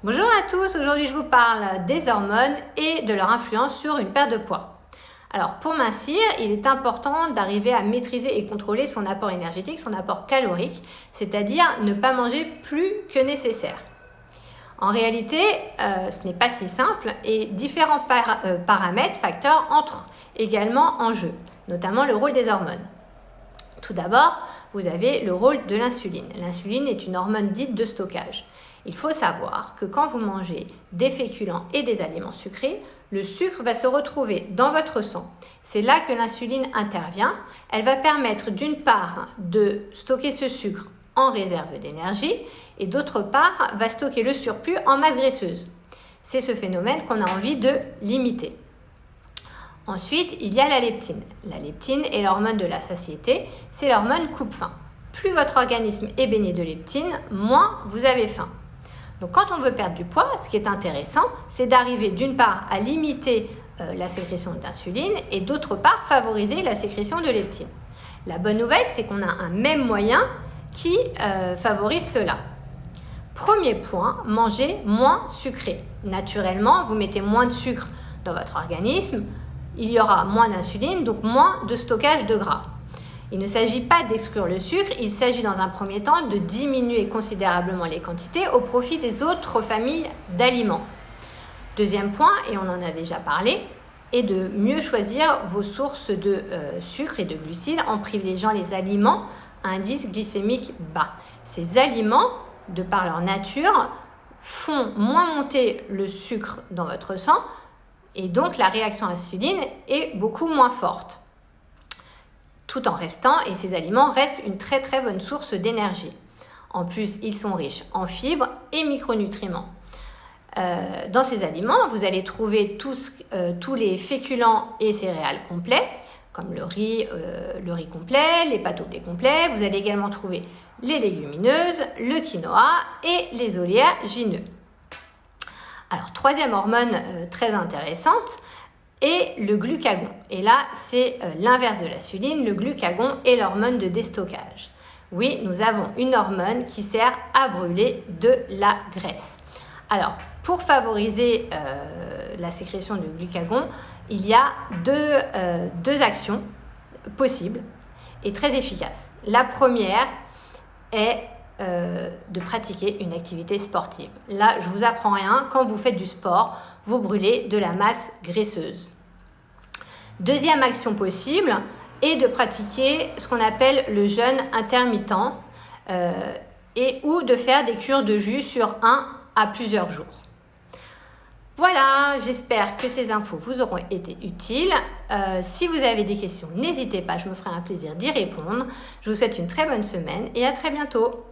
Bonjour à tous, aujourd'hui je vous parle des hormones et de leur influence sur une perte de poids. Alors pour mincir, il est important d'arriver à maîtriser et contrôler son apport énergétique, son apport calorique, c'est-à-dire ne pas manger plus que nécessaire. En réalité, ce n'est pas si simple et différents paramètres, facteurs entrent également en jeu, notamment le rôle des hormones. Tout d'abord, vous avez le rôle de l'insuline. L'insuline est une hormone dite de stockage. Il faut savoir que quand vous mangez des féculents et des aliments sucrés, le sucre va se retrouver dans votre sang. C'est là que l'insuline intervient. Elle va permettre d'une part de stocker ce sucre en réserve d'énergie et d'autre part va stocker le surplus en masse graisseuse. C'est ce phénomène qu'on a envie de limiter. Ensuite, il y a la leptine. La leptine est l'hormone de la satiété, c'est l'hormone coupe-faim. Plus votre organisme est baigné de leptine, moins vous avez faim. Donc quand on veut perdre du poids, ce qui est intéressant, c'est d'arriver d'une part à limiter la sécrétion d'insuline et d'autre part favoriser la sécrétion de leptine. La bonne nouvelle, c'est qu'on a un même moyen qui favorise cela. Premier point, mangez moins sucré. Naturellement, vous mettez moins de sucre dans votre organisme, il y aura moins d'insuline, donc moins de stockage de gras. Il ne s'agit pas d'exclure le sucre, il s'agit dans un premier temps de diminuer considérablement les quantités au profit des autres familles d'aliments. Deuxième point, et on en a déjà parlé, est de mieux choisir vos sources de sucre et de glucides en privilégiant les aliments à indice glycémique bas. Ces aliments, de par leur nature, font moins monter le sucre dans votre sang et donc la réaction insuline est beaucoup moins forte. Tout en restant, et ces aliments restent une très très bonne source d'énergie. En plus, ils sont riches en fibres et micronutriments. Dans ces aliments, vous allez trouver tous les féculents et céréales complets, comme le riz complet, les pâtes au blé complet. Vous allez également trouver les légumineuses, le quinoa et les oléagineux. Alors, troisième hormone très intéressante, et le glucagon. Et là, c'est l'inverse de l'insuline. Le glucagon est l'hormone de déstockage. Oui, nous avons une hormone qui sert à brûler de la graisse. Alors, pour favoriser la sécrétion de glucagon, il y a deux actions possibles et très efficaces. La première est de pratiquer une activité sportive. Là, je vous apprends rien, quand vous faites du sport, vous brûlez de la masse graisseuse. Deuxième action possible est de pratiquer ce qu'on appelle le jeûne intermittent ou de faire des cures de jus sur 1 à plusieurs jours. Voilà, j'espère que ces infos vous auront été utiles. Si vous avez des questions, n'hésitez pas, je me ferai un plaisir d'y répondre. Je vous souhaite une très bonne semaine et à très bientôt.